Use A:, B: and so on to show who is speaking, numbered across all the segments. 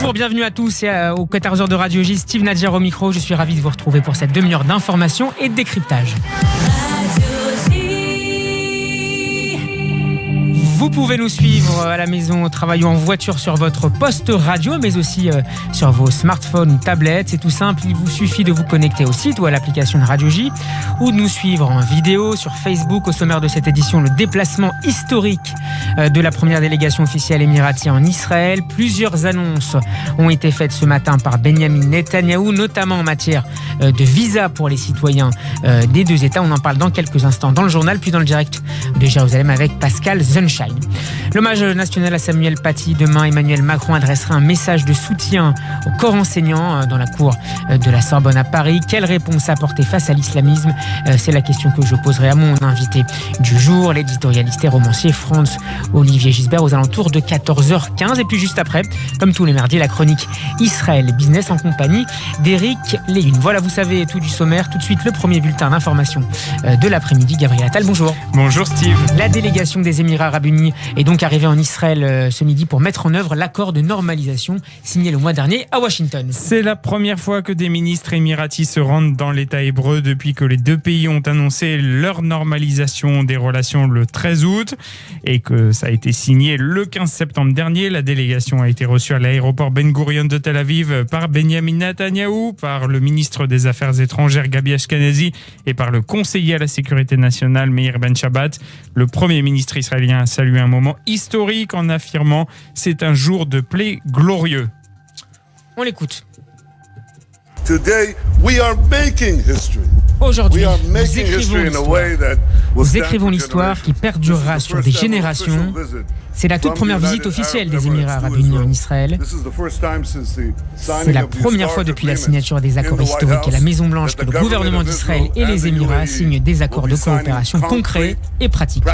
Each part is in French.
A: Bonjour, bienvenue à tous et aux 14h de Radio J. Steve Nadjar au micro. Je suis ravi de vous retrouver pour cette demi-heure d'information et de décryptage. Vous pouvez nous suivre à la maison, au travail ou en voiture sur votre poste radio, mais aussi sur vos smartphones ou tablettes. C'est tout simple, il vous suffit de vous connecter au site ou à l'application de Radio J ou de nous suivre en vidéo sur Facebook. Au sommaire de cette édition, le déplacement historique de la première délégation officielle émiratie en Israël. Plusieurs annonces ont été faites ce matin par Benjamin Netanyahou, notamment en matière de visa pour les citoyens des deux États. On en parle dans quelques instants dans le journal, puis dans le direct de Jérusalem avec Pascal Sunshine. L'hommage national à Samuel Paty. Demain, Emmanuel Macron adressera un message de soutien au corps enseignant dans la cour de la Sorbonne à Paris. Quelle réponse apporter face à l'islamisme ? C'est la question que je poserai à mon invité du jour, l'éditorialiste et romancier Franz-Olivier Gisbert, aux alentours de 14h15. Et puis juste après, comme tous les mardis, la chronique Israël Business en compagnie d'Éric Léhune. Voilà, vous savez tout du sommaire. Tout de suite, le premier bulletin d'information de l'après-midi. Gabriel Attal, bonjour.
B: Bonjour Steve.
A: La délégation des Émirats Arabes Unis est donc arrivé en Israël ce midi pour mettre en œuvre l'accord de normalisation signé le mois dernier à Washington.
B: C'est la première fois que des ministres émiratis se rendent dans l'État hébreu depuis que les deux pays ont annoncé leur normalisation des relations le 13 août et que ça a été signé le 15 septembre dernier. La délégation a été reçue à l'aéroport Ben Gurion de Tel Aviv par Benjamin Netanyahou, par le ministre des Affaires étrangères Gabi Ashkenazi et par le conseiller à la sécurité nationale Meir Ben Shabbat. Le premier ministre israélien a salué un moment historique en affirmant « c'est un jour de paix glorieux ».
A: On l'écoute.
C: Today, we are making history.
A: Aujourd'hui, nous écrivons l'histoire qui perdurera sur des générations. C'est la toute première visite officielle des Émirats Arabes Unis en Israël. C'est la première fois depuis la signature des accords historiques à la Maison-Blanche que le gouvernement d'Israël et les Émirats signent des accords de coopération concrets et pratiques.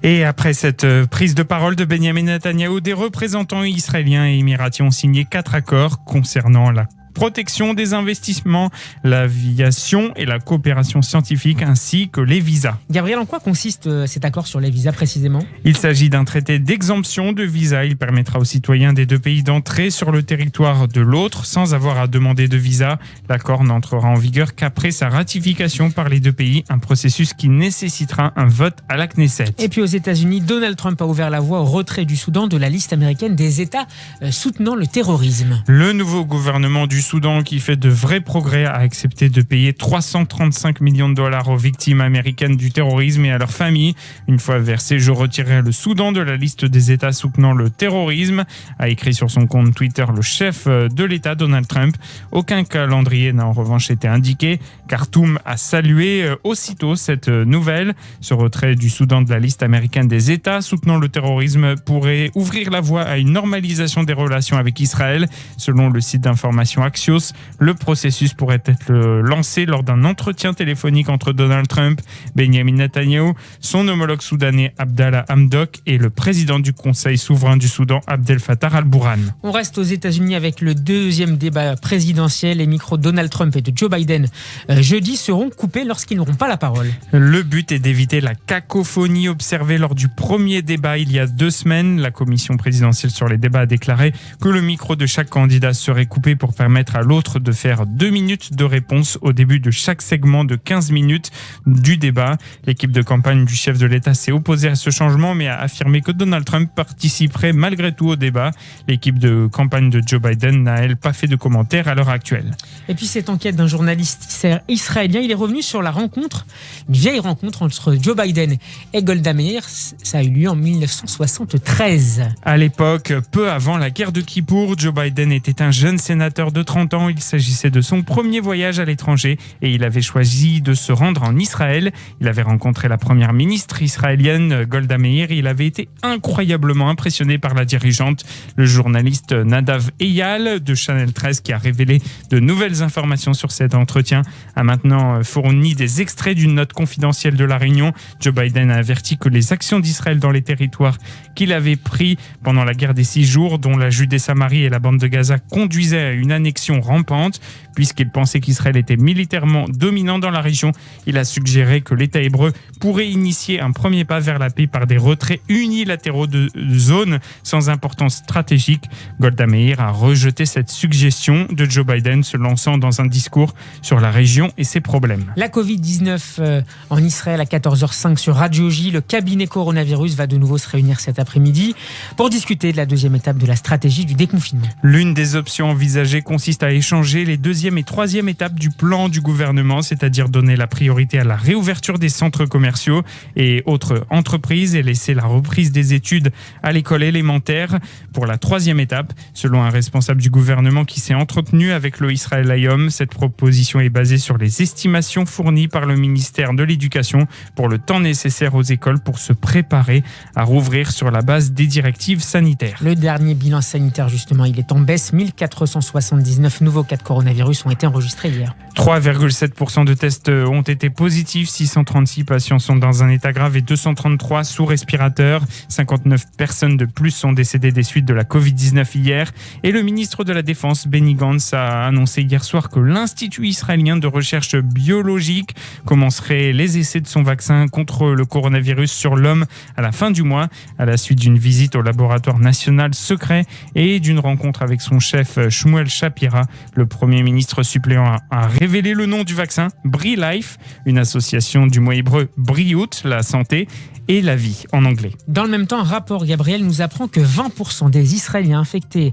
B: Et après cette prise de parole de Benjamin Netanyahou, des représentants israéliens et émiratis ont signé 4 accords concernant la protection des investissements, l'aviation et la coopération scientifique ainsi que les visas.
A: Gabriel, en quoi consiste cet accord sur les visas précisément ?
B: Il s'agit d'un traité d'exemption de visa. Il permettra aux citoyens des deux pays d'entrer sur le territoire de l'autre sans avoir à demander de visa. L'accord n'entrera en vigueur qu'après sa ratification par les deux pays, un processus qui nécessitera un vote à la Knesset.
A: Et puis aux États-Unis, Donald Trump a ouvert la voie au retrait du Soudan de la liste américaine des États soutenant le terrorisme.
B: Le nouveau gouvernement du Soudan, qui fait de vrais progrès, a accepté de payer 335 millions de dollars aux victimes américaines du terrorisme et à leurs familles. Une fois versé, je retirerai le Soudan de la liste des États soutenant le terrorisme, a écrit sur son compte Twitter le chef de l'État, Donald Trump. Aucun calendrier n'a en revanche été indiqué. Khartoum a salué aussitôt cette nouvelle. Ce retrait du Soudan de la liste américaine des États soutenant le terrorisme pourrait ouvrir la voie à une normalisation des relations avec Israël. Selon le site d'information Axios, le processus pourrait être lancé lors d'un entretien téléphonique entre Donald Trump, Benjamin Netanyahou, son homologue soudanais Abdallah Hamdok et le président du Conseil souverain du Soudan, Abdel Fattah al-Burhan.
A: On reste aux États-Unis avec le deuxième débat présidentiel. Les micros de Donald Trump et de Joe Biden jeudi seront coupés lorsqu'ils n'auront pas la parole.
B: Le but est d'éviter la cacophonie observée lors du premier débat il y a 2 semaines. La commission présidentielle sur les débats a déclaré que le micro de chaque candidat serait coupé pour permettre à l'autre de faire 2 minutes de réponse au début de chaque segment de 15 minutes du débat. L'équipe de campagne du chef de l'État s'est opposée à ce changement, mais a affirmé que Donald Trump participerait malgré tout au débat. L'équipe de campagne de Joe Biden n'a, elle, pas fait de commentaires à l'heure actuelle.
A: Et puis cette enquête d'un journaliste israélien, il est revenu sur la rencontre, une vieille rencontre entre Joe Biden et Golda Meir. Ça a eu lieu en 1973.
B: À l'époque, peu avant la guerre de Kippour, Joe Biden était un jeune sénateur de 30 ans. Il s'agissait de son premier voyage à l'étranger et il avait choisi de se rendre en Israël. Il avait rencontré la première ministre israélienne Golda Meir et il avait été incroyablement impressionné par la dirigeante. Le journaliste Nadav Eyal de Channel 13, qui a révélé de nouvelles informations sur cet entretien, a maintenant fourni des extraits d'une note confidentielle de la réunion. Joe Biden a averti que les actions d'Israël dans les territoires qu'il avait pris pendant la guerre des 6 jours, dont la Judée-Samarie et la bande de Gaza, conduisaient à une annexion annexion rampante. Puisqu'il pensait qu'Israël était militairement dominant dans la région, il a suggéré que l'État hébreu pourrait initier un premier pas vers la paix par des retraits unilatéraux de zones sans importance stratégique. Golda Meir a rejeté cette suggestion de Joe Biden, se lançant dans un discours sur la région et ses problèmes.
A: La Covid-19 en Israël à 14h05 sur Radio J. Le cabinet coronavirus va de nouveau se réunir cet après-midi pour discuter de la deuxième étape de la stratégie du déconfinement.
B: L'une des options envisagées consiste à échanger les deuxième et troisième étapes du plan du gouvernement, c'est-à-dire donner la priorité à la réouverture des centres commerciaux et autres entreprises et laisser la reprise des études à l'école élémentaire. Pour la troisième étape, selon un responsable du gouvernement qui s'est entretenu avec le Israël Hayom, cette proposition est basée sur les estimations fournies par le ministère de l'Éducation pour le temps nécessaire aux écoles pour se préparer à rouvrir sur la base des directives sanitaires.
A: Le dernier bilan sanitaire, justement, il est en baisse. 1479 nouveaux cas de coronavirus ont été enregistrés hier.
B: 3,7% de tests ont été positifs, 636 patients sont dans un état grave et 233 sous respirateur. 59 personnes de plus sont décédées des suites de la Covid-19 hier. Et le ministre de la Défense, Benny Gantz, a annoncé hier soir que l'Institut israélien de recherche biologique commencerait les essais de son vaccin contre le coronavirus sur l'homme à la fin du mois, à la suite d'une visite au laboratoire national secret et d'une rencontre avec son chef Shmuel Shapira. Le Premier ministre suppléant a révélé le nom du vaccin, BriLife, une association du mot hébreu Briout, la santé, et la vie en anglais.
A: Dans le même temps, un rapport, Gabriel, nous apprend que 20% des Israéliens infectés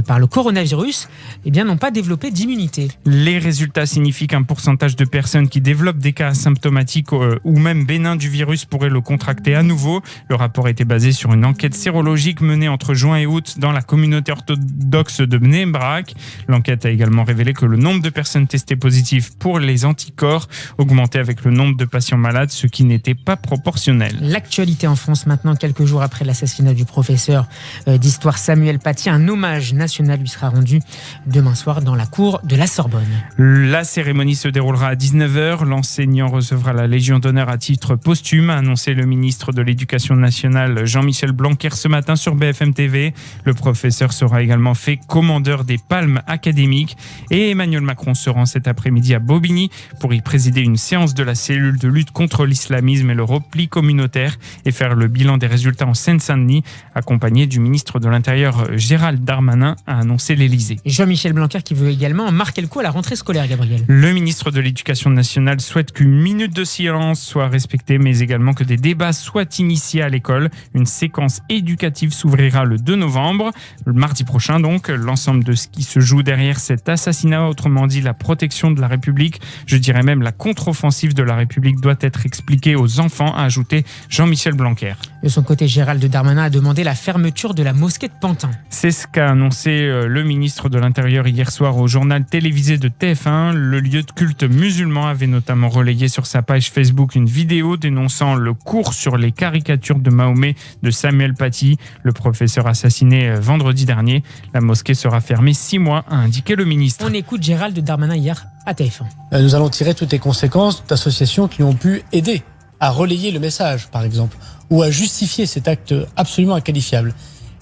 A: par le coronavirus n'ont pas développé d'immunité.
B: Les résultats signifient qu'un pourcentage de personnes qui développent des cas asymptomatiques ou même bénins du virus pourraient le contracter à nouveau. Le rapport était basé sur une enquête sérologique menée entre juin et août dans la communauté orthodoxe de Bnei Brak. L'enquête a également révélé que le nombre de personnes testées positives pour les anticorps augmentait avec le nombre de patients malades, ce qui n'était pas proportionnel.
A: L'actualité en France maintenant, quelques jours après l'assassinat du professeur d'histoire Samuel Paty. Un hommage national lui sera rendu demain soir dans la cour de la Sorbonne.
B: La cérémonie se déroulera à 19h. L'enseignant recevra la Légion d'honneur à titre posthume, a annoncé le ministre de l'Éducation nationale Jean-Michel Blanquer ce matin sur BFM TV. Le professeur sera également fait commandeur des Palmes académiques et Emmanuel Macron se rend cet après-midi à Bobigny pour y présider une séance de la cellule de lutte contre l'islamisme et le repli communautaire et faire le bilan des résultats en Seine-Saint-Denis, accompagné du ministre de l'Intérieur Gérald Darmanin, a annoncé l'Élysée.
A: Jean-Michel Blanquer qui veut également marquer le coup à la rentrée scolaire, Gabriel.
B: Le ministre de l'Éducation nationale souhaite qu'une minute de silence soit respectée, mais également que des débats soient initiés à l'école. Une séquence éducative s'ouvrira le 2 novembre, le mardi prochain donc. L'ensemble de ce qui se joue derrière cet assassinat, autrement dit la protection de la République, je dirais même la contre-offensive de la République, doit être expliquée aux enfants, a ajouté Jean-Michel Blanquer.
A: De son côté, Gérald Darmanin a demandé la fermeture de la mosquée de Pantin.
B: C'est ce qu'a annoncé le ministre de l'Intérieur hier soir au journal télévisé de TF1. Le lieu de culte musulman avait notamment relayé sur sa page Facebook une vidéo dénonçant le cours sur les caricatures de Mahomet de Samuel Paty, le professeur assassiné vendredi dernier. La mosquée sera fermée 6 mois, a indiqué le ministre.
A: On écoute Gérald Darmanin hier à TF1.
D: Nous allons tirer toutes les conséquences d'associations qui ont pu aider à relayer le message, par exemple, ou à justifier cet acte absolument inqualifiable.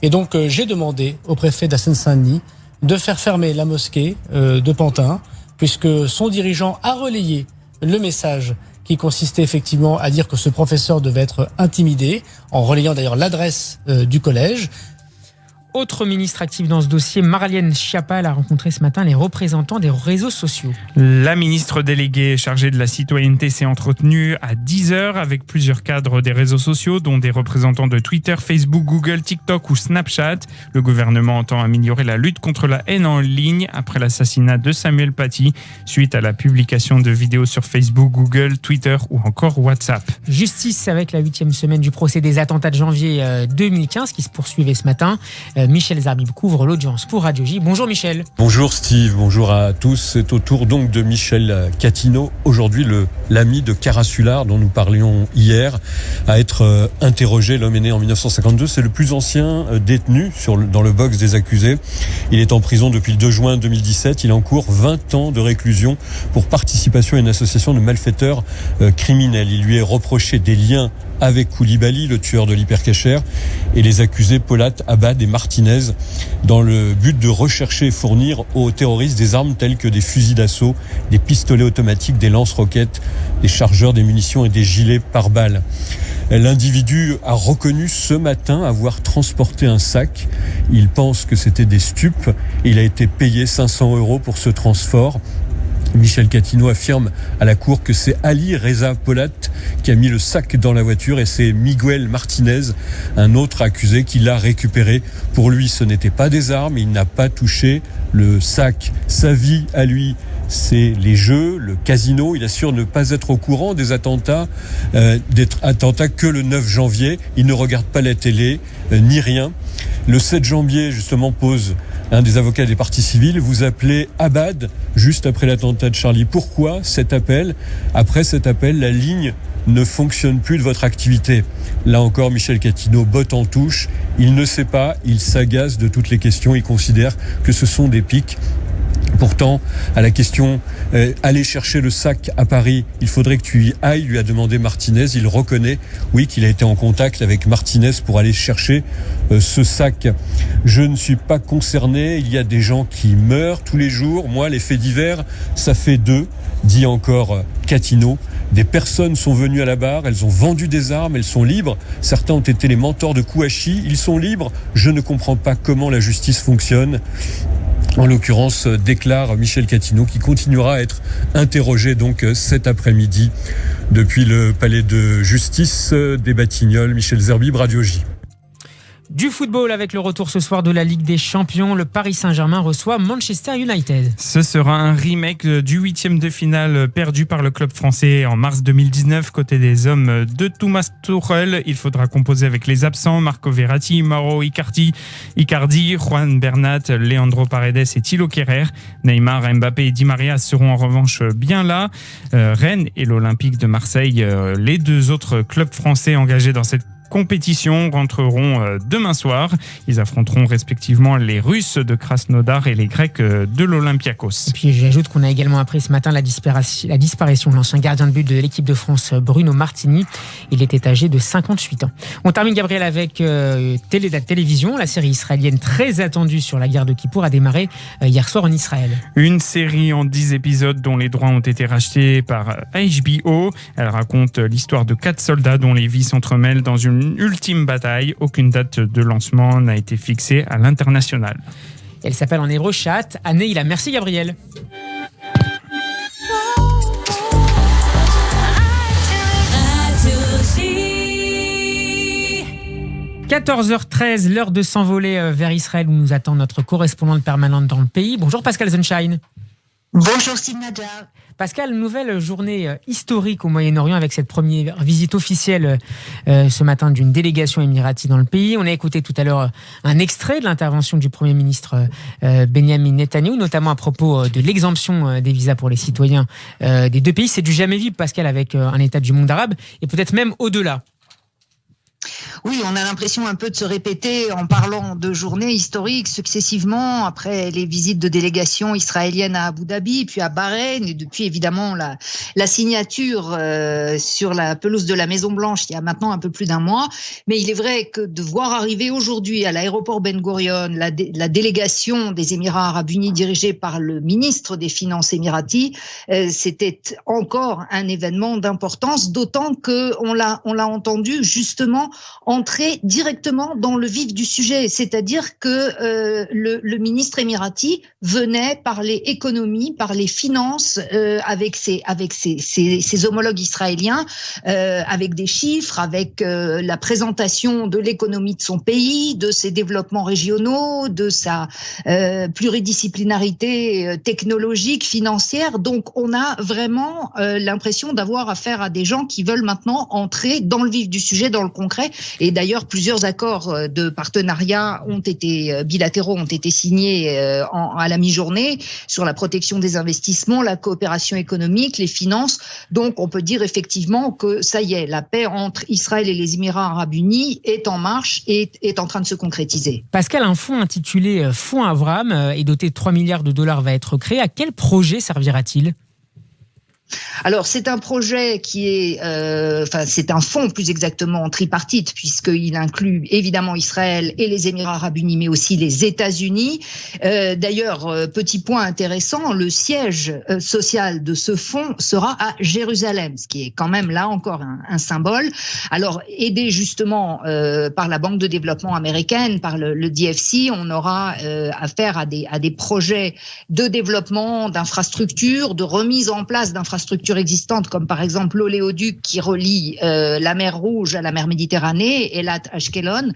D: Et donc, j'ai demandé au préfet de la Seine-Saint-Denis de faire fermer la mosquée de Pantin, puisque son dirigeant a relayé le message qui consistait effectivement à dire que ce professeur devait être intimidé, en relayant d'ailleurs l'adresse du collège.
A: Autre ministre active dans ce dossier, Marlène Schiappa, a rencontré ce matin les représentants des réseaux sociaux.
B: La ministre déléguée chargée de la citoyenneté s'est entretenue à 10h avec plusieurs cadres des réseaux sociaux, dont des représentants de Twitter, Facebook, Google, TikTok ou Snapchat. Le gouvernement entend améliorer la lutte contre la haine en ligne après l'assassinat de Samuel Paty, suite à la publication de vidéos sur Facebook, Google, Twitter ou encore WhatsApp.
A: Justice avec la 8e semaine du procès des attentats de janvier 2015 qui se poursuivait ce matin. Michel Zarbib couvre l'audience pour Radio J. Bonjour Michel.
E: Bonjour Steve, bonjour à tous. C'est au tour donc de Michel Catino, aujourd'hui l'ami de Carassular dont nous parlions hier, à être interrogé. L'homme est né en 1952, c'est le plus ancien détenu dans le box des accusés. Il est en prison depuis le 2 juin 2017. Il encourt 20 ans de réclusion pour participation à une association de malfaiteurs criminels. Il lui est reproché des liens avec Koulibaly, le tueur de l'hypercacher, et les accusés Polat, Abad et Martin Martinez dans le but de rechercher et fournir aux terroristes des armes telles que des fusils d'assaut, des pistolets automatiques, des lance-roquettes, des chargeurs, des munitions et des gilets pare-balles. L'individu a reconnu ce matin avoir transporté un sac. Il pense que c'était des stupes. Il a été payé 500 € pour ce transport. Michel Catino affirme à la cour que c'est Ali Reza Polat qui a mis le sac dans la voiture et c'est Miguel Martinez, un autre accusé, qui l'a récupéré. Pour lui, ce n'était pas des armes, il n'a pas touché le sac. Sa vie à lui, c'est les jeux, le casino. Il assure ne pas être au courant des attentats, que le 9 janvier. Il ne regarde pas la télé, ni rien. Le 7 janvier, justement, pose un des avocats des parties civiles. Vous appelez Abad juste après l'attentat de Charlie. Pourquoi cet appel ? Après cet appel, la ligne ne fonctionne plus de votre activité. Là encore, Michel Catino botte en touche. Il ne sait pas, il s'agace de toutes les questions. Il considère que ce sont des pics. Pourtant, à la question aller chercher le sac à Paris, il faudrait que tu y ailles, lui a demandé Martinez. Il reconnaît, oui, qu'il a été en contact avec Martinez pour aller chercher ce sac. Je ne suis pas concerné, il y a des gens qui meurent tous les jours. Moi, les faits divers, ça fait 2, dit encore Catino. Des personnes sont venues à la barre, elles ont vendu des armes, elles sont libres. Certains ont été les mentors de Kouachi, ils sont libres. Je ne comprends pas comment la justice fonctionne. En l'occurrence, déclare Michel Catino, qui continuera à être interrogé donc cet après-midi depuis le palais de justice des Batignolles. Michel Zerbib, Radio J.
A: Du football avec le retour ce soir de la Ligue des Champions, le Paris Saint-Germain reçoit Manchester United.
B: Ce sera un remake du 8e de finale perdu par le club français en mars 2019 côté des hommes de Thomas Tuchel. Il faudra composer avec les absents Marco Verratti, Mauro Icardi, Juan Bernat, Leandro Paredes et Thilo Kehrer. Neymar, Mbappé et Di Maria seront en revanche bien là. Rennes et l'Olympique de Marseille, les deux autres clubs français engagés dans cette compétition, rentreront demain soir. Ils affronteront respectivement les Russes de Krasnodar et les Grecs de l'Olympiakos.
A: Et puis j'ajoute qu'on a également appris ce matin la disparition de l'ancien gardien de but de l'équipe de France, Bruno Martini. Il était âgé de 58 ans. On termine, Gabriel, avec la télévision. La série israélienne très attendue sur la guerre de Kippour a démarré hier soir en Israël.
B: Une série en 10 épisodes dont les droits ont été rachetés par HBO. Elle raconte l'histoire de 4 soldats dont les vies s'entremêlent dans une ultime bataille. Aucune date de lancement n'a été fixée à l'international.
A: Elle s'appelle en hébreu Shat Aneila. Merci, Gabriel. « 14h13, l'heure de s'envoler vers Israël où nous attend notre correspondante permanente dans le pays. Bonjour Pascal Sunshine.
F: Bonjour Steve Nadja.
A: Pascal, nouvelle journée historique au Moyen-Orient avec cette première visite officielle ce matin d'une délégation émiratie dans le pays. On a écouté tout à l'heure un extrait de l'intervention du Premier ministre Benjamin Netanyahou, notamment à propos de l'exemption des visas pour les citoyens des deux pays. C'est du jamais vu, Pascal, avec un État du monde arabe et peut-être même au-delà.
F: Oui, on a l'impression un peu de se répéter en parlant de journées historiques successivement après les visites de délégations israéliennes à Abu Dhabi, puis à Bahreïn, et depuis évidemment la signature sur la pelouse de la Maison Blanche il y a maintenant un peu plus d'un mois. Mais il est vrai que de voir arriver aujourd'hui à l'aéroport Ben Gurion la délégation des Émirats Arabes Unis dirigée par le ministre des Finances émirati, c'était encore un événement d'importance, d'autant qu'on l'a entendu justement entrer directement dans le vif du sujet, c'est-à-dire que le ministre émirati venait parler économie, parler finances avec ses homologues israéliens, avec des chiffres, avec la présentation de l'économie de son pays, de ses développements régionaux, de sa pluridisciplinarité technologique, financière. Donc on a vraiment l'impression d'avoir affaire à des gens qui veulent maintenant entrer dans le vif du sujet, dans le concret. Et d'ailleurs, plusieurs accords de partenariat bilatéraux ont été signés à la mi-journée sur la protection des investissements, la coopération économique, les finances. Donc, on peut dire effectivement que ça y est, la paix entre Israël et les Émirats Arabes Unis est en marche et est en train de se concrétiser.
A: Pascal, un fonds intitulé Fonds Abraham et doté de 3 milliards de dollars va être créé. À quel projet servira-t-il ?
F: Alors, c'est un projet qui est, c'est un fonds plus exactement tripartite, puisqu'il inclut évidemment Israël et les Émirats arabes unis, mais aussi les États-Unis. D'ailleurs, petit point intéressant, le siège social de ce fonds sera à Jérusalem, ce qui est quand même là encore un symbole. Alors, aidé justement par la Banque de développement américaine, par le DFC, on aura affaire à des projets de développement d'infrastructures, de remise en place d'infrastructures existantes, comme par exemple l'oléoduc qui relie la mer Rouge à la mer Méditerranée, Elat Ashkelon,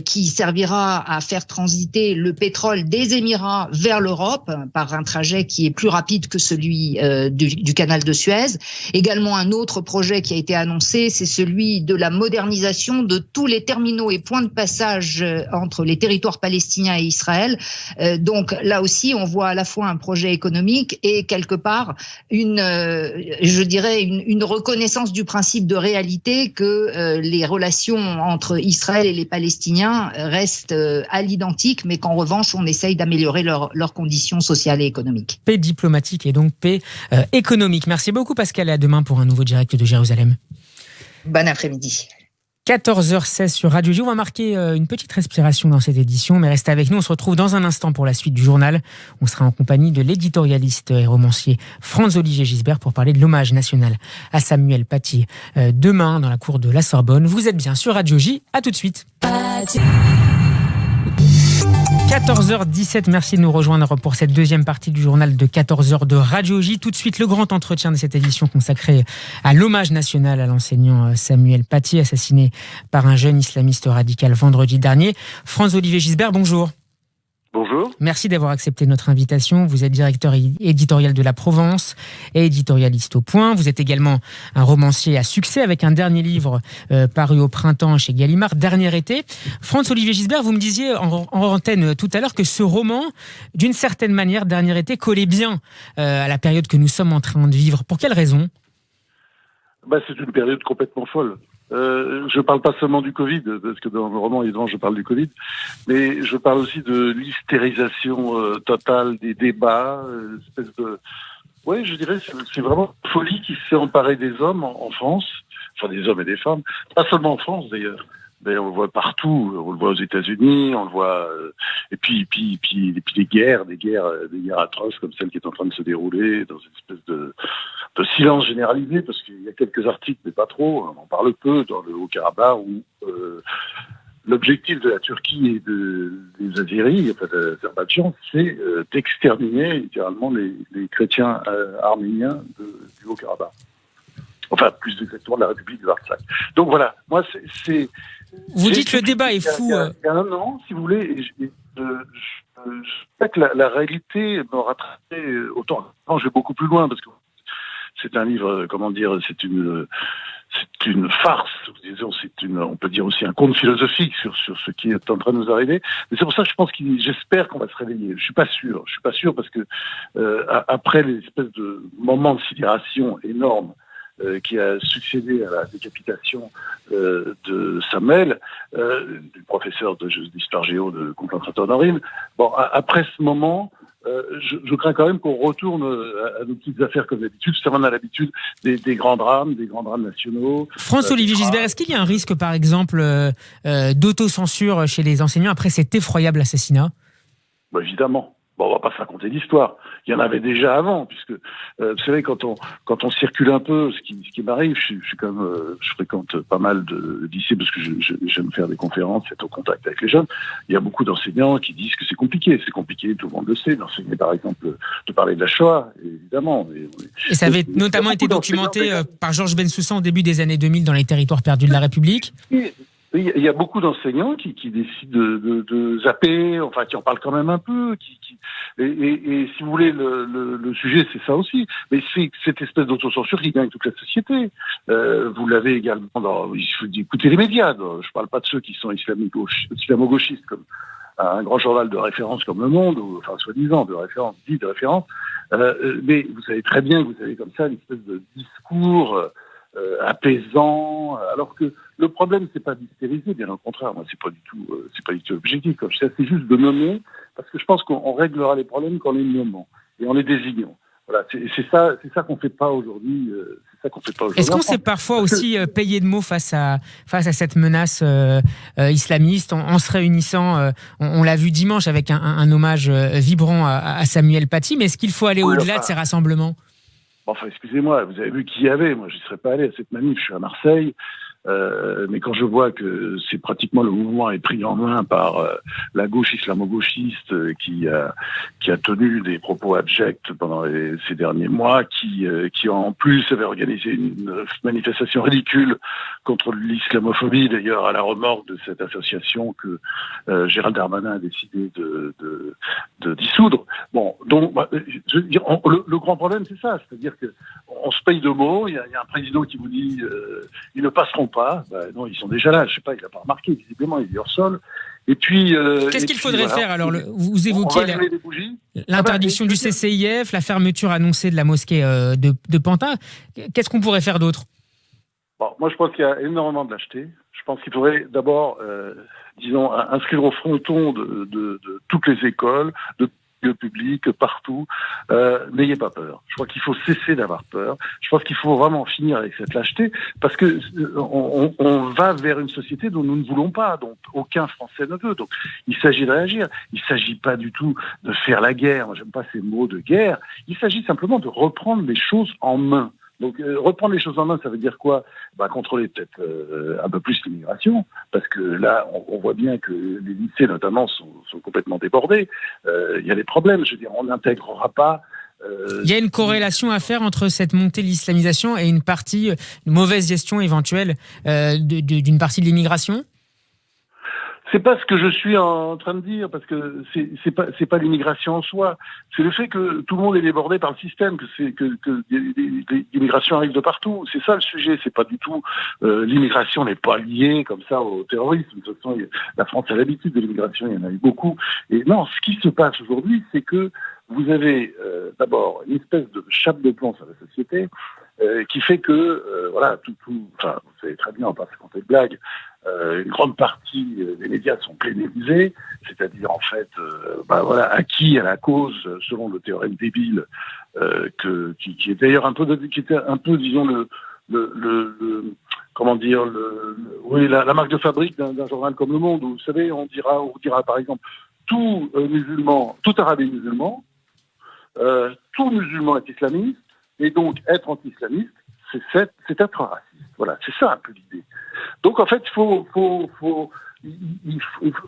F: qui servira à faire transiter le pétrole des Émirats vers l'Europe par un trajet qui est plus rapide que celui du canal de Suez. Également un autre projet qui a été annoncé, c'est celui de la modernisation de tous les terminaux et points de passage entre les territoires palestiniens et Israël. Donc là aussi, on voit à la fois un projet économique et quelque part une reconnaissance du principe de réalité que les relations entre Israël et les Palestiniens restent à l'identique, mais qu'en revanche, on essaye d'améliorer leurs conditions sociales et économiques.
A: Paix diplomatique et donc paix économique. Merci beaucoup Pascal, et à demain pour un nouveau direct de Jérusalem.
F: Bon après-midi.
A: 14h16 sur Radio J. On va marquer une petite respiration dans cette édition, mais restez avec nous. On se retrouve dans un instant pour la suite du journal. On sera en compagnie de l'éditorialiste et romancier Franz-Olivier Gisbert pour parler de l'hommage national à Samuel Paty demain dans la cour de la Sorbonne. Vous êtes bien sur Radio J. À tout de suite. 14h17, merci de nous rejoindre pour cette deuxième partie du journal de 14h de Radio J. Tout de suite, le grand entretien de cette édition consacrée à l'hommage national à l'enseignant Samuel Paty, assassiné par un jeune islamiste radical vendredi dernier. Franz-Olivier Gisbert, bonjour.
G: Bonjour.
A: Merci d'avoir accepté notre invitation. Vous êtes directeur éditorial de La Provence et éditorialiste au Point. Vous êtes également un romancier à succès avec un dernier livre paru au printemps chez Gallimard, Dernier été. Franz-Olivier Gisbert, vous me disiez en antenne tout à l'heure que ce roman, d'une certaine manière, Dernier été, collait bien à la période que nous sommes en train de vivre. Pour quelle raison ?
G: C'est une période complètement folle. Je parle pas seulement du Covid, parce que dans le roman, évidemment, je parle du Covid, mais je parle aussi de l'hystérisation totale des débats, espèce de... Oui, je dirais, c'est vraiment une folie qui s'est emparée des hommes en France, enfin des hommes et des femmes, pas seulement en France d'ailleurs. Mais on le voit partout, on le voit aux États-Unis, on le voit, et puis des guerres atroces comme celle qui est en train de se dérouler dans une espèce de silence généralisé, parce qu'il y a quelques articles, mais pas trop, on en parle peu dans le Haut-Karabakh où l'objectif de la Turquie et des Azéris, enfin de l'Azerbaïdjan, c'est d'exterminer littéralement les chrétiens arméniens du Haut-Karabakh. Enfin, plus exactement de la République de Artsakh. Donc voilà, moi c'est...
A: Vous dites que le débat est fou.
G: Il y a un an, si vous voulez, je sais que la réalité me rattrapait autant. Non, je vais beaucoup plus loin, parce que c'est un livre, c'est une farce, disons, on peut dire aussi un conte philosophique sur ce qui est en train de nous arriver. Mais c'est pour ça que j'espère qu'on va se réveiller. Je suis pas sûr parce que après l'espèce de moment de sidération énorme qui a succédé à la décapitation de Samuel, du professeur d'histoire géo de Conflans-Sainte-Honorine. Bon, après ce moment, je crains quand même qu'on retourne à nos petites affaires comme d'habitude. On a l'habitude des grands drames nationaux.
A: François-Olivier Gisbert, est-ce qu'il y a un risque, par exemple, d'autocensure chez les enseignants après cet effroyable assassinat ?
G: Évidemment. On va pas se raconter l'histoire. Il y en avait déjà avant, puisque vous savez, quand on circule un peu, ce qui m'arrive, je fréquente pas mal de lycées parce que j'aime faire des conférences, être au contact avec les jeunes. Il y a beaucoup d'enseignants qui disent que c'est compliqué. C'est compliqué, tout le monde le sait, d'enseigner par exemple, de parler de la Shoah, évidemment.
A: Et ça avait notamment été documenté par Georges Bensoussan au début des années 2000 dans les territoires perdus de la République.
G: Il y a beaucoup d'enseignants qui décident de zapper, enfin qui en parlent quand même un peu, et si vous voulez, le sujet c'est ça aussi, mais c'est cette espèce d'autocensure qui gagne toute la société. Vous l'avez également il faut écouter les médias. Je parle pas de ceux qui sont islamo-gauchistes comme un grand journal de référence comme Le Monde, ou enfin soi-disant de référence, mais vous savez très bien que vous avez comme ça une espèce de discours apaisant, alors que le problème c'est pas d'hystériser, bien au contraire, moi c'est pas du tout l'objectif. C'est juste de nommer, parce que je pense qu'on réglera les problèmes qu'en les nommant et en les désignant. Voilà, c'est ça qu'on fait pas aujourd'hui.
A: Est-ce qu'on s'est parfois aussi payé de mots face à cette menace islamiste en se réunissant on l'a vu dimanche avec un hommage vibrant à Samuel Paty, mais est-ce qu'il faut aller au-delà de ces rassemblements ?
G: Enfin, excusez-moi, vous avez vu qui y avait. Moi, je ne serais pas allé à cette manif. Je suis à Marseille. Mais quand je vois que c'est pratiquement le mouvement est pris en main par la gauche islamo-gauchiste qui a tenu des propos abjects pendant ces derniers mois, qui en plus avait organisé une manifestation ridicule contre l'islamophobie, d'ailleurs à la remorque de cette association que Gérald Darmanin a décidé de dissoudre. Bon, donc je veux dire, le grand problème c'est ça, c'est-à-dire que on se paye de mots. Il y a un président qui vous dit ils ne passeront pas. Non, ils sont déjà là. Je sais pas, il n'a pas remarqué. Visiblement, il est hors sol. Et puis,
A: qu'est-ce qu'il faudrait faire alors vous évoquiez l'interdiction du CCIF, la fermeture annoncée de la mosquée de Pantin. Qu'est-ce qu'on pourrait faire d'autre ?
G: Bon, moi, je pense qu'il y a énormément de lâcheté. Je pense qu'il faudrait d'abord, disons, inscrire au fronton de toutes les écoles, de le public, partout. N'ayez pas peur. Je crois qu'il faut cesser d'avoir peur. Je pense qu'il faut vraiment finir avec cette lâcheté parce que on va vers une société dont nous ne voulons pas, dont aucun Français ne veut. Donc, il s'agit de réagir. Il s'agit pas du tout de faire la guerre. Moi, j'aime pas ces mots de guerre. Il s'agit simplement de reprendre les choses en main. Donc, reprendre les choses en main, ça veut dire quoi ? Contrôler peut-être un peu plus l'immigration, parce que là, on voit bien que les lycées, notamment, sont complètement débordés. Il y a des problèmes. Je veux dire, on n'intégrera pas.
A: Il y a une corrélation à faire entre cette montée de l'islamisation et une mauvaise gestion éventuelle d'une partie de l'immigration ?
G: C'est pas ce que je suis en train de dire, parce que c'est pas l'immigration en soi. C'est le fait que tout le monde est débordé par le système, que l'immigration arrive de partout. C'est ça le sujet. C'est pas du tout l'immigration n'est pas liée comme ça au terrorisme. De toute façon, la France a l'habitude de l'immigration, il y en a eu beaucoup. Et non, ce qui se passe aujourd'hui, c'est que vous avez d'abord une espèce de chape de plomb sur la société qui fait que enfin, vous savez très bien, on passe contre les blagues. Une grande partie des médias sont plénérisés, c'est-à-dire en fait, acquis à la cause selon le théorème débile qui est d'ailleurs qui était un peu, disons la marque de fabrique d'un journal comme Le Monde où vous savez, on dira par exemple tout arabe est musulman, tout musulman est islamiste et donc être anti-islamiste c'est être raciste. Voilà, c'est ça un peu l'idée. Donc en fait, il faut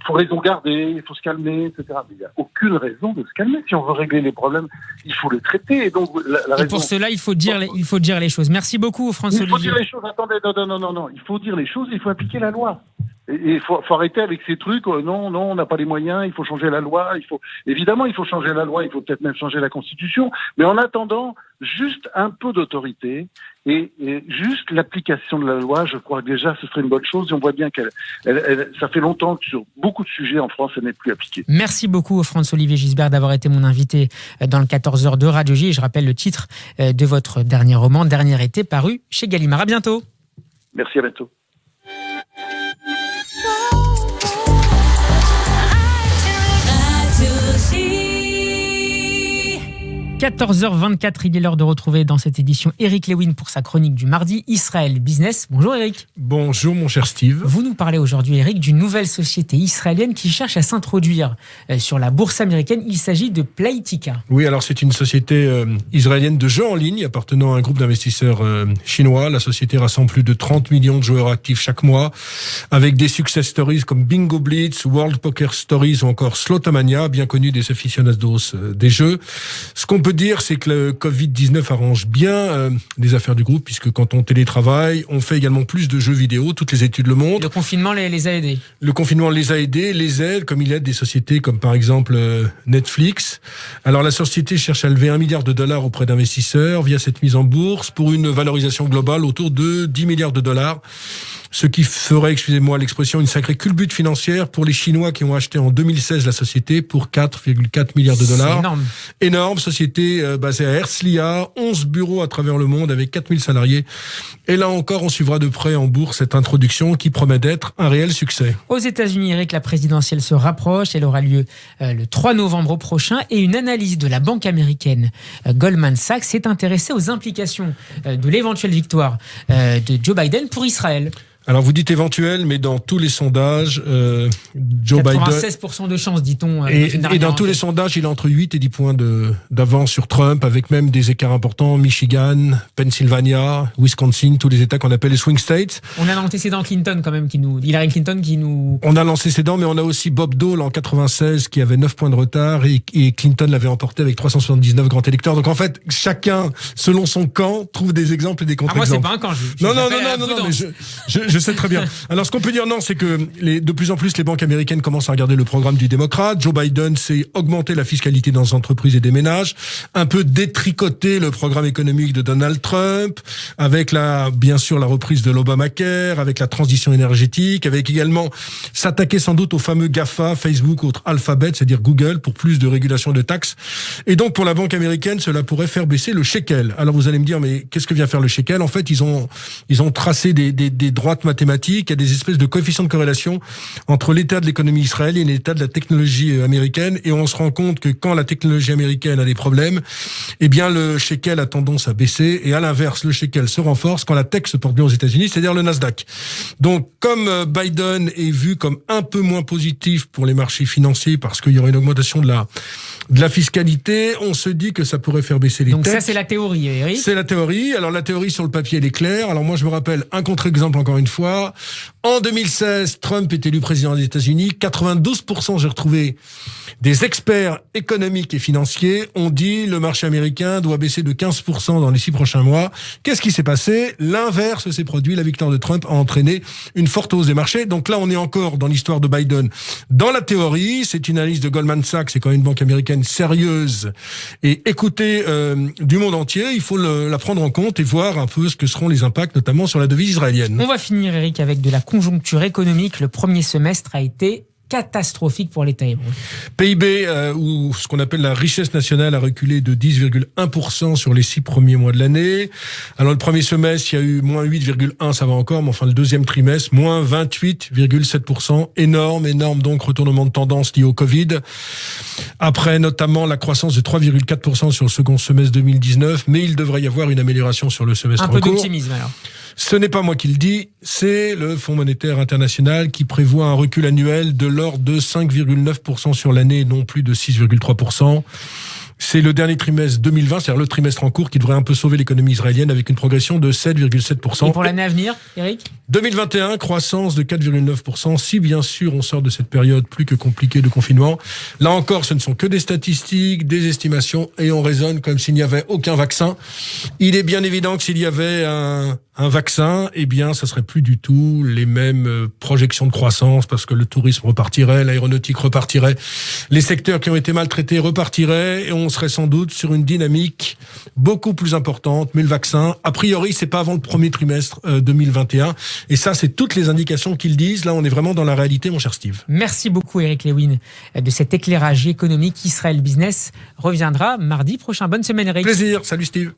G: raison garder, il faut se calmer, etc. Mais il n'y a aucune raison de se calmer. Si on veut régler les problèmes, il faut les traiter. Et donc
A: pour cela, il faut dire les choses. Merci beaucoup, François Olivier.
G: Il faut dire les choses. Attendez, non. Il faut dire les choses. Il faut appliquer la loi. Et il faut arrêter avec ces trucs. Non, on n'a pas les moyens. Il faut changer la loi. Évidemment, il faut changer la loi. Il faut peut-être même changer la Constitution. Mais en attendant, juste un peu d'autorité et juste l'application de la loi. Je crois que déjà, ce serait une bonne chose. Et on voit bien ça fait longtemps que sur beaucoup de sujets en France, elle n'est plus appliquée.
A: Merci beaucoup, François-Olivier Gisbert, d'avoir été mon invité dans le 14h de Radio J. Et je rappelle le titre de votre dernier roman, Dernier été, paru chez Gallimard. À bientôt.
G: Merci, à bientôt.
A: 14h24, il est l'heure de retrouver dans cette édition Eric Lewin pour sa chronique du mardi, Israël Business. Bonjour Eric.
H: Bonjour mon cher Steve.
A: Vous nous parlez aujourd'hui Eric d'une nouvelle société israélienne qui cherche à s'introduire sur la bourse américaine. Il s'agit de Playtika.
H: Oui, alors c'est une société israélienne de jeux en ligne appartenant à un groupe d'investisseurs chinois. La société rassemble plus de 30 millions de joueurs actifs chaque mois avec des success stories comme Bingo Blitz, World Poker Stories ou encore Slotomania, bien connus des aficionados des jeux. Ce qu'on peut dire, c'est que le Covid-19 arrange bien les affaires du groupe, puisque quand on télétravaille, on fait également plus de jeux vidéo. Toutes les études le montrent.
A: Le confinement les a aidés.
H: Le confinement les a aidés, les aide, comme il aide des sociétés comme par exemple Netflix. Alors la société cherche à lever $1 milliard auprès d'investisseurs via cette mise en bourse pour une valorisation globale autour de $10 milliards. ce qui ferait, excusez-moi l'expression, une sacrée culbute financière pour les Chinois qui ont acheté en 2016 la société pour 4,4 milliards de dollars.
A: C'est énorme.
H: Énorme, société basée à Herzliya, 11 bureaux à travers le monde avec 4000 salariés. Et là encore, on suivra de près en bourse cette introduction qui promet d'être un réel succès.
A: Aux États-Unis, Eric, la présidentielle se rapproche. Elle aura lieu le 3 novembre prochain. Et une analyse de la banque américaine Goldman Sachs s'est intéressée aux implications de l'éventuelle victoire de Joe Biden pour Israël.
H: Alors vous dites éventuel, mais dans tous les sondages, Joe Biden...
A: 96% de chance, dit-on.
H: Et dans tous les sondages, il est entre 8 et 10 points d'avance sur Trump, avec même des écarts importants. Michigan, Pennsylvania, Wisconsin, tous les États qu'on appelle les swing states.
A: On a l'antécédent Clinton quand même, Hillary Clinton qui nous...
H: On a l'antécédent, mais on a aussi Bob Dole en 96 qui avait 9 points de retard et Clinton l'avait emporté avec 379 grands électeurs. Donc en fait, chacun, selon son camp, trouve des exemples et des contre-exemples.
A: Moi, c'est pas un camp.
H: Non, mais je sais très bien. Alors, ce qu'on peut dire, non, c'est que de plus en plus, les banques américaines commencent à regarder le programme du démocrate. Joe Biden s'est augmenté la fiscalité dans les entreprises et des ménages, un peu détricoté le programme économique de Donald Trump, avec bien sûr la reprise de l'Obamacare, avec la transition énergétique, avec également s'attaquer sans doute aux fameux GAFA, Facebook, autres Alphabet, c'est-à-dire Google, pour plus de régulation de taxes. Et donc, pour la banque américaine, cela pourrait faire baisser le shekel. Alors, vous allez me dire, mais qu'est-ce que vient faire le shekel? En fait, ils ont tracé des droites mathématiques, il y a des espèces de coefficients de corrélation entre l'état de l'économie israélienne et l'état de la technologie américaine, et on se rend compte que quand la technologie américaine a des problèmes, eh bien le shekel a tendance à baisser, et à l'inverse, le shekel se renforce quand la tech se porte bien aux États-Unis, c'est-à-dire le Nasdaq. Donc, comme Biden est vu comme un peu moins positif pour les marchés financiers parce qu'il y aurait une augmentation de la fiscalité, on se dit que ça pourrait faire baisser les
A: Donc
H: techs.
A: ça, c'est la théorie, Eric.
H: C'est la théorie. Alors la théorie sur le papier, elle est claire. Alors moi, je me rappelle un contre-exemple encore une fois. En 2016, Trump est élu président des États-Unis. 92%, j'ai retrouvé des experts économiques et financiers ont dit le marché américain doit baisser de 15% dans les 6 prochains mois. Qu'est-ce qui s'est passé? L'inverse s'est produit. La victoire de Trump a entraîné une forte hausse des marchés. Donc là, on est encore dans l'histoire de Biden. Dans la théorie, c'est une analyse de Goldman Sachs, c'est quand même une banque américaine sérieuse et écoutée du monde entier. Il faut la prendre en compte et voir un peu ce que seront les impacts, notamment sur la devise israélienne.
A: On va finir, Eric, avec de la conjoncture économique. Le premier semestre a été catastrophique pour l'État hébreu.
H: PIB, ou ce qu'on appelle la richesse nationale, a reculé de 10,1% sur les 6 premiers mois de l'année. Alors le premier semestre, il y a eu moins 8,1%, ça va encore, mais enfin le deuxième trimestre, moins 28,7%. Énorme donc retournement de tendance lié au Covid. Après notamment la croissance de 3,4% sur le second semestre 2019, mais il devrait y avoir une amélioration sur le semestre en cours.
A: Un peu d'optimisme alors.
H: Ce n'est pas moi qui le dis, c'est le Fonds monétaire international qui prévoit un recul annuel de l'ordre de 5,9% sur l'année, non plus de 6,3%. C'est le dernier trimestre 2020, c'est-à-dire le trimestre en cours, qui devrait un peu sauver l'économie israélienne avec une progression de 7,7%.
A: Et pour l'année à venir, Eric ?
H: 2021, croissance de 4,9%, si bien sûr on sort de cette période plus que compliquée de confinement. Là encore, ce ne sont que des statistiques, des estimations, et on raisonne comme s'il n'y avait aucun vaccin. Il est bien évident que s'il y avait un vaccin, eh bien, ça serait plus du tout les mêmes projections de croissance, parce que le tourisme repartirait, l'aéronautique repartirait, les secteurs qui ont été maltraités repartiraient, et on serait sans doute sur une dynamique beaucoup plus importante. Mais le vaccin, a priori, c'est pas avant le premier trimestre 2021. Et ça, c'est toutes les indications qu'ils disent. Là, on est vraiment dans la réalité, mon cher Steve.
A: Merci beaucoup, Eric Lewin, de cet éclairage économique. Israël Business reviendra mardi prochain. Bonne semaine, Eric.
H: Plaisir. Salut, Steve.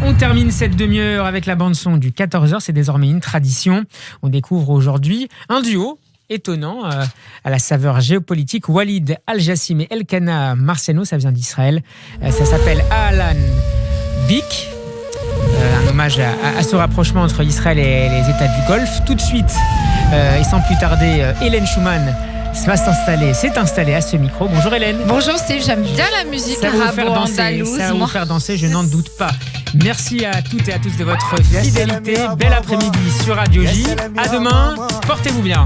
A: On termine cette demi-heure avec la bande-son du 14h. C'est désormais une tradition. On découvre aujourd'hui un duo étonnant à la saveur géopolitique. Walid Al-Jassim et Elkana Marciano, ça vient d'Israël. Ça s'appelle Alan Bik. Un hommage à ce rapprochement entre Israël et les États du Golfe. Tout de suite, et sans plus tarder, Hélène Schumann s'est installée à ce micro. Bonjour Hélène.
I: Bonjour Steve, j'aime bien la musique arabo-andalouse.
A: Ça va vous faire danser, je n'en doute pas. Merci à toutes et à tous de votre fidélité. Bel après-midi sur Radio J. À demain, portez-vous bien.